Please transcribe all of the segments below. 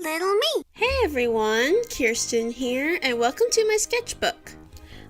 Little me. Hey everyone, Kirsten here, and welcome to my sketchbook.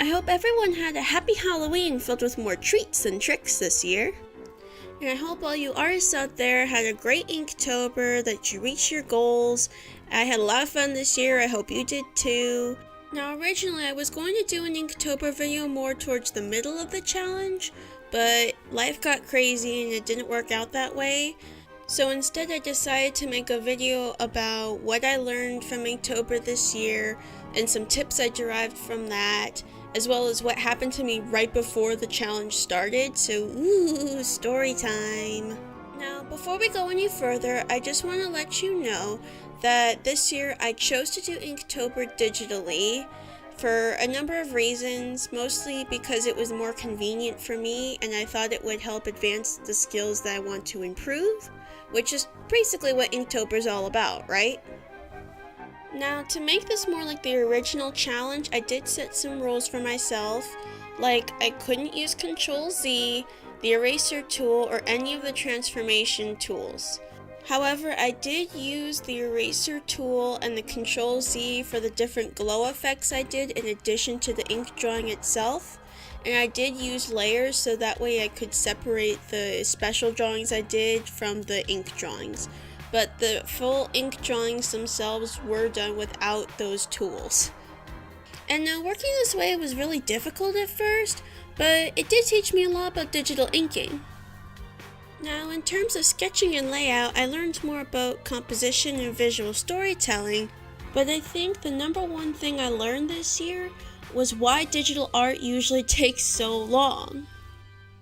I hope everyone had a happy Halloween filled with more treats and tricks this year. And I hope all you artists out there had a great Inktober, that you reached your goals. I had a lot of fun this year, I hope you did too. Now originally I was going to do an Inktober video more towards the middle of the challenge, but life got crazy and it didn't work out that way. So instead I decided to make a video about what I learned from Inktober this year and some tips I derived from that, as well as what happened to me right before the challenge started, so ooh, story time. Now before we go any further, I just want to let you know that this year I chose to do Inktober digitally for a number of reasons, mostly because it was more convenient for me and I thought it would help advance the skills that I want to improve, which is basically what Inktober is all about, right? Now, to make this more like the original challenge, I did set some rules for myself, like I couldn't use Ctrl-Z, the eraser tool, or any of the transformation tools. However, I did use the eraser tool and the Ctrl-Z for the different glow effects I did in addition to the ink drawing itself. And I did use layers so that way I could separate the special drawings I did from the ink drawings. But the full ink drawings themselves were done without those tools. And now working this way was really difficult at first, but it did teach me a lot about digital inking. Now in terms of sketching and layout, I learned more about composition and visual storytelling, but I think the number one thing I learned this year was why digital art usually takes so long.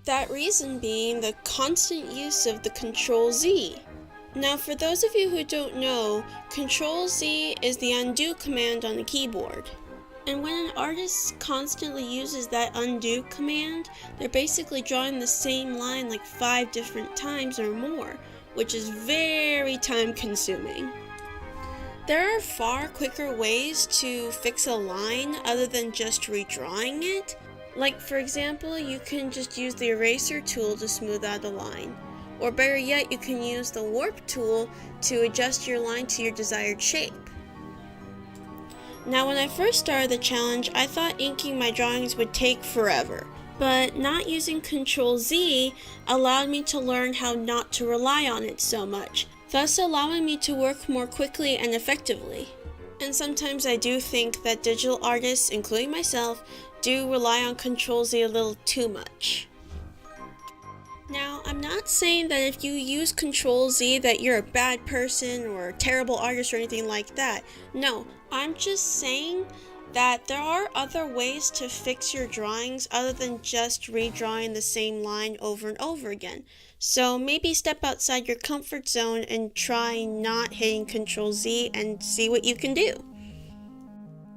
That reason being the constant use of the Ctrl-Z. Now for those of you who don't know, Ctrl-Z is the undo command on the keyboard. And when an artist constantly uses that undo command, they're basically drawing the same line like 5 different times or more, which is very time consuming. There are far quicker ways to fix a line other than just redrawing it. Like for example, you can just use the eraser tool to smooth out a line. Or better yet, you can use the warp tool to adjust your line to your desired shape. Now when I first started the challenge, I thought inking my drawings would take forever. But not using Ctrl-Z allowed me to learn how not to rely on it so much, thus allowing me to work more quickly and effectively. And sometimes I do think that digital artists, including myself, do rely on Ctrl-Z a little too much. Now, I'm not saying that if you use Ctrl-Z that you're a bad person or a terrible artist or anything like that. No, I'm just saying that there are other ways to fix your drawings other than just redrawing the same line over and over again. So maybe step outside your comfort zone and try not hitting Ctrl-Z and see what you can do.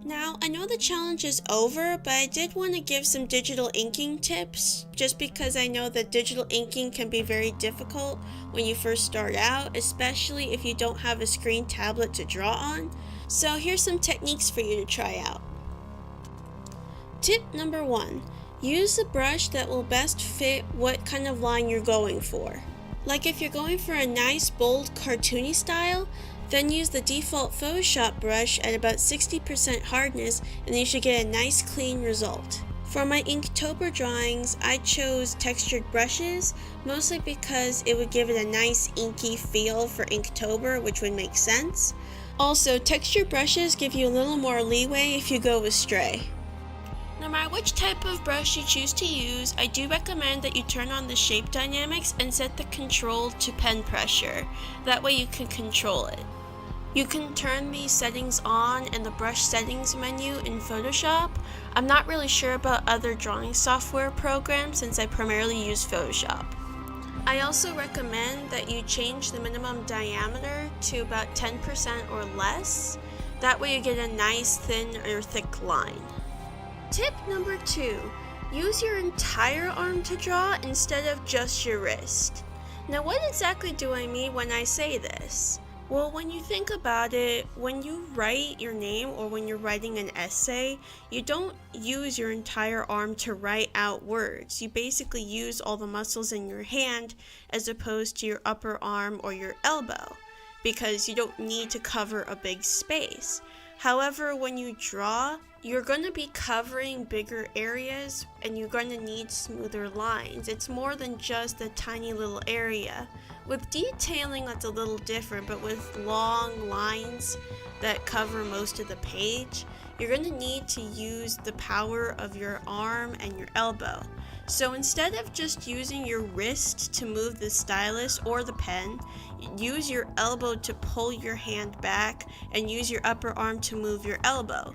Now, I know the challenge is over, but I did want to give some digital inking tips, just because I know that digital inking can be very difficult when you first start out, especially if you don't have a screen tablet to draw on. So here's some techniques for you to try out. Tip number 1. Use the brush that will best fit what kind of line you're going for. Like if you're going for a nice, bold, cartoony style, then use the default Photoshop brush at about 60% hardness and you should get a nice clean result. For my Inktober drawings, I chose textured brushes, mostly because it would give it a nice inky feel for Inktober, which would make sense. Also, textured brushes give you a little more leeway if you go astray. No matter which type of brush you choose to use, I do recommend that you turn on the shape dynamics and set the control to pen pressure. That way you can control it. You can turn these settings on in the brush settings menu in Photoshop. I'm not really sure about other drawing software programs since I primarily use Photoshop. I also recommend that you change the minimum diameter to about 10% or less. That way you get a nice thin or thick line. Tip number 2. Use your entire arm to draw instead of just your wrist. Now what exactly do I mean when I say this? Well, when you think about it, when you write your name or when you're writing an essay, you don't use your entire arm to write out words. You basically use all the muscles in your hand as opposed to your upper arm or your elbow. because you don't need to cover a big space. However, when you draw, you're going to be covering bigger areas and you're going to need smoother lines. It's more than just a tiny little area. With detailing, that's a little different, but with long lines that cover most of the page, you're going to need to use the power of your arm and your elbow. So instead of just using your wrist to move the stylus or the pen, use your elbow to pull your hand back and use your upper arm to move your elbow.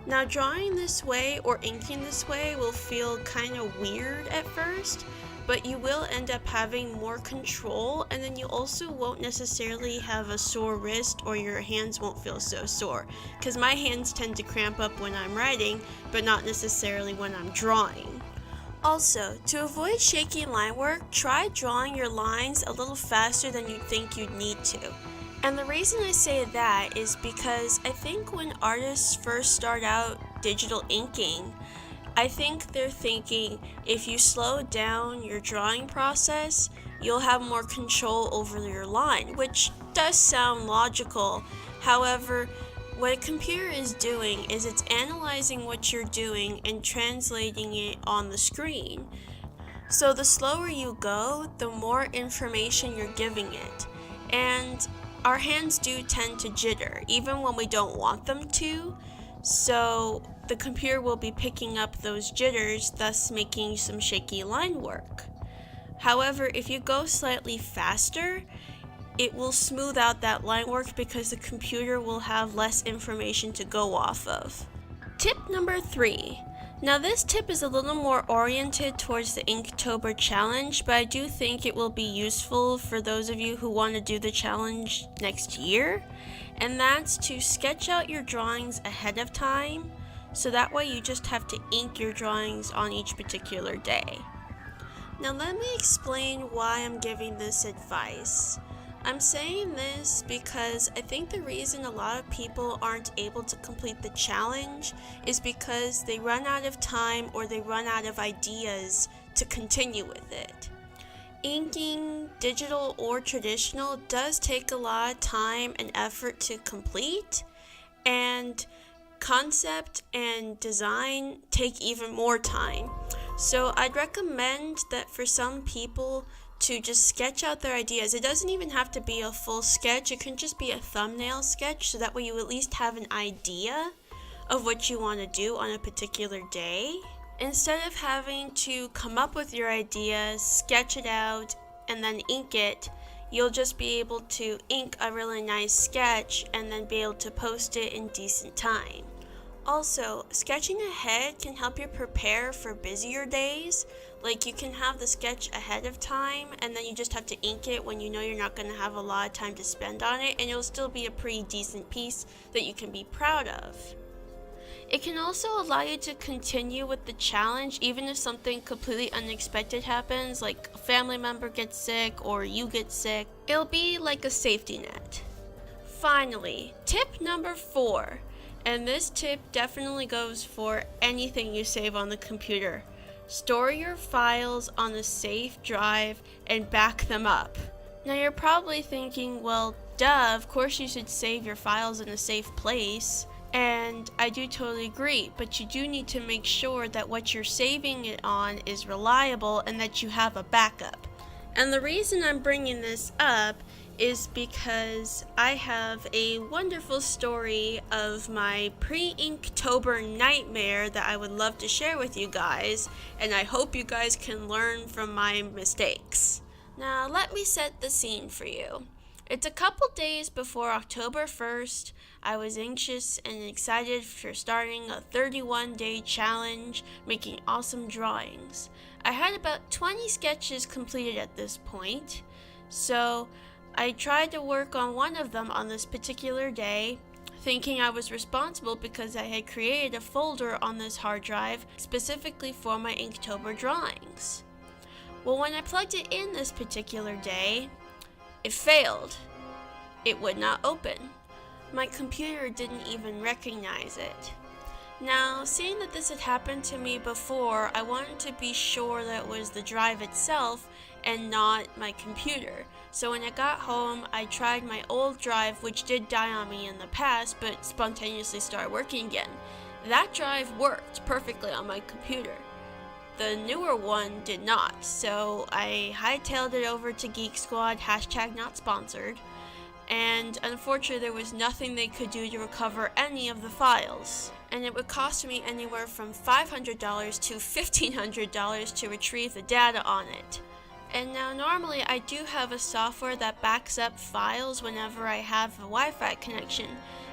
Now, drawing this way or inking this way will feel kind of weird at first, but you will end up having more control, and then you also won't necessarily have a sore wrist, or your hands won't feel so sore, because my hands tend to cramp up when I'm writing, but not necessarily when I'm drawing. Also, to avoid shaky line work, try drawing your lines a little faster than you'd think you'd need to. And the reason I say that is because I think when artists first start out digital inking, I think they're thinking if you slow down your drawing process, you'll have more control over your line, which does sound logical. However, what a computer is doing is it's analyzing what you're doing and translating it on the screen. So the slower you go, the more information you're giving it. And our hands do tend to jitter, even when we don't want them to. So the computer will be picking up those jitters, thus making some shaky line work. However, if you go slightly faster, it will smooth out that line work because the computer will have less information to go off of. Tip number 3. Now this tip is a little more oriented towards the Inktober challenge, but I do think it will be useful for those of you who want to do the challenge next year, and that's to sketch out your drawings ahead of time, so that way you just have to ink your drawings on each particular day. Now let me explain why I'm giving this advice. I'm saying this because I think the reason a lot of people aren't able to complete the challenge is because they run out of time or they run out of ideas to continue with it. Inking, digital or traditional, does take a lot of time and effort to complete, and concept and design take even more time. So I'd recommend that for some people to just sketch out their ideas. It doesn't even have to be a full sketch, it can just be a thumbnail sketch, so that way you at least have an idea of what you want to do on a particular day. Instead of having to come up with your ideas, sketch it out, and then ink it, you'll just be able to ink a really nice sketch and then be able to post it in decent time. Also, sketching ahead can help you prepare for busier days. Like, you can have the sketch ahead of time and then you just have to ink it when you know you're not going to have a lot of time to spend on it, and it'll still be a pretty decent piece that you can be proud of. It can also allow you to continue with the challenge even if something completely unexpected happens, like a family member gets sick or you get sick. It'll be like a safety net. Finally, tip number 4. And this tip definitely goes for anything you save on the computer. Store your files on a safe drive and back them up. Now you're probably thinking, well, duh, of course you should save your files in a safe place. And I do totally agree, but you do need to make sure that what you're saving it on is reliable and that you have a backup. And the reason I'm bringing this up is because I have a wonderful story of my Pre-Inktober nightmare that I would love to share with you guys, and I hope you guys can learn from my mistakes. Now let me set the scene for you. It's a couple days before October 1st. I was anxious and excited for starting a 31-day challenge, making awesome drawings. I had about 20 sketches completed at this point, so I tried to work on one of them on this particular day, thinking I was responsible because I had created a folder on this hard drive specifically for my Inktober drawings. Well, when I plugged it in this particular day, it failed. It would not open. My computer didn't even recognize it. Now, seeing that this had happened to me before, I wanted to be sure that it was the drive itself and not my computer. So when I got home, I tried my old drive, which did die on me in the past, but spontaneously started working again. That drive worked perfectly on my computer. The newer one did not, so I hightailed it over to Geek Squad, #not-sponsored, and unfortunately there was nothing they could do to recover any of the files. And it would cost me anywhere from $500 to $1,500 to retrieve the data on it. And now normally I do have a software that backs up files whenever I have a Wi-Fi connection.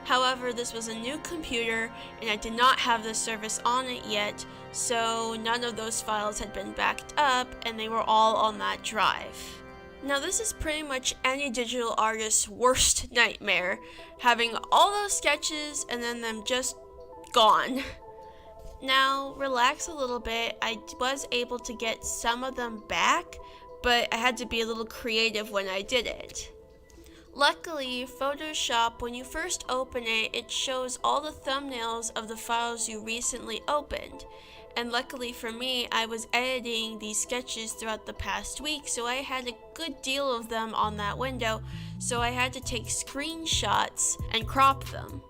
However, this was a new computer and I did not have this service on it yet, so none of those files had been backed up and they were all on that drive. Now this is pretty much any digital artist's worst nightmare, having all those sketches and then them just gone. Now relax a little bit, I was able to get some of them back, but I had to be a little creative when I did it. Luckily, Photoshop, when you first open it, it shows all the thumbnails of the files you recently opened. And luckily for me, I was editing these sketches throughout the past week, so I had a good deal of them on that window, so I had to take screenshots and crop them.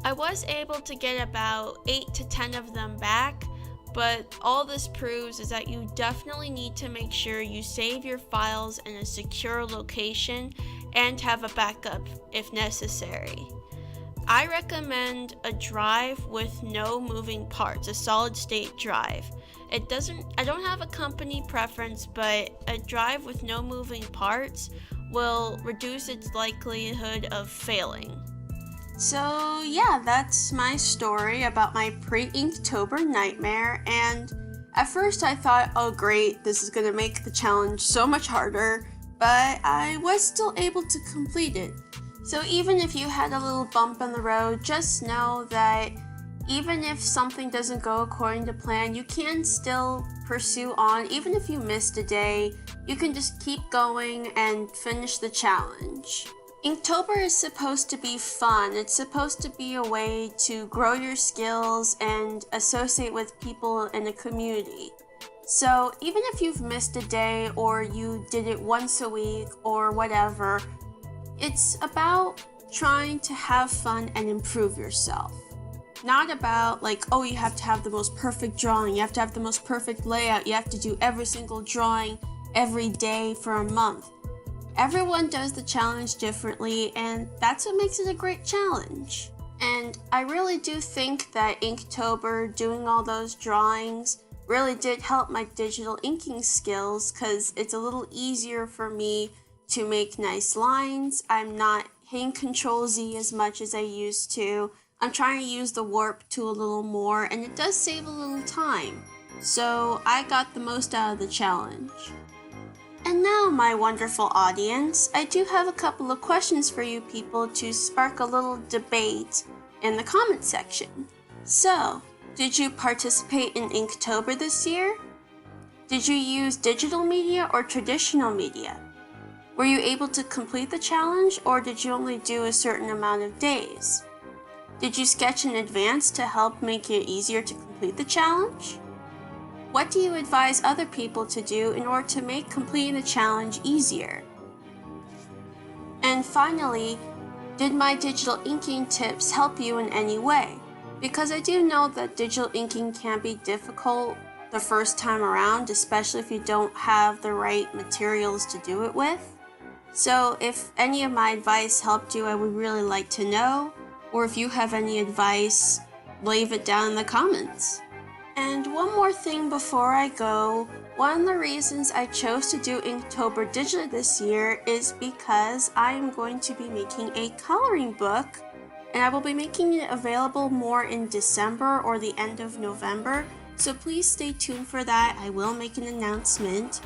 I was able to get about 8 to 10 of them back, but all this proves is that you definitely need to make sure you save your files in a secure location and have a backup if necessary. I recommend a drive with no moving parts, a solid state drive. I don't have a company preference, but a drive with no moving parts will reduce its likelihood of failing. So yeah, that's my story about my Pre-Inktober Nightmare, and at first I thought, oh great, this is going to make the challenge so much harder, but I was still able to complete it. So even if you had a little bump in the road, just know that even if something doesn't go according to plan, you can still pursue on. Even if you missed a day, you can just keep going and finish the challenge. Inktober is supposed to be fun. It's supposed to be a way to grow your skills and associate with people in a community. So even if you've missed a day or you did it once a week or whatever, it's about trying to have fun and improve yourself. Not about like, oh, you have to have the most perfect drawing, you have to have the most perfect layout, you have to do every single drawing every day for a month. Everyone does the challenge differently, and that's what makes it a great challenge. And I really do think that Inktober, doing all those drawings, really did help my digital inking skills, because it's a little easier for me to make nice lines. I'm not hitting Control-Z as much as I used to. I'm trying to use the warp tool a little more, and it does save a little time. So I got the most out of the challenge. And now, my wonderful audience, I do have a couple of questions for you people to spark a little debate in the comment section. So, did you participate in Inktober this year? Did you use digital media or traditional media? Were you able to complete the challenge, or did you only do a certain amount of days? Did you sketch in advance to help make it easier to complete the challenge? What do you advise other people to do in order to make completing the challenge easier? And finally, did my digital inking tips help you in any way? Because I do know that digital inking can be difficult the first time around, especially if you don't have the right materials to do it with. So if any of my advice helped you, I would really like to know. Or if you have any advice, leave it down in the comments. And one more thing before I go, one of the reasons I chose to do Inktober digitally this year is because I am going to be making a coloring book, and I will be making it available more in December or the end of November, so please stay tuned for that. I will make an announcement,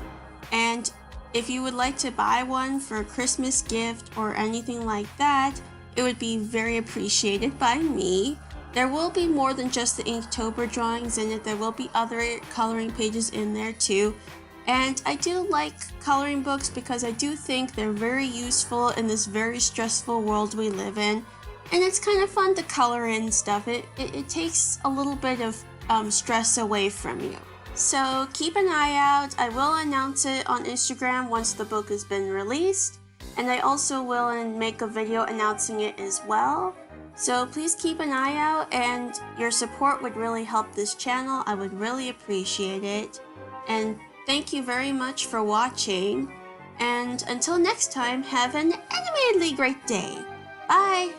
and if you would like to buy one for a Christmas gift or anything like that, it would be very appreciated by me. There will be more than just the Inktober drawings in it. There will be other coloring pages in there too. And I do like coloring books because I do think they're very useful in this very stressful world we live in. And it's kind of fun to color in stuff. It takes a little bit of stress away from you. So keep an eye out. I will announce it on Instagram once the book has been released. And I also will make a video announcing it as well. So please keep an eye out, and your support would really help this channel. I would really appreciate it. And thank you very much for watching. And until next time, have an animatedly great day. Bye!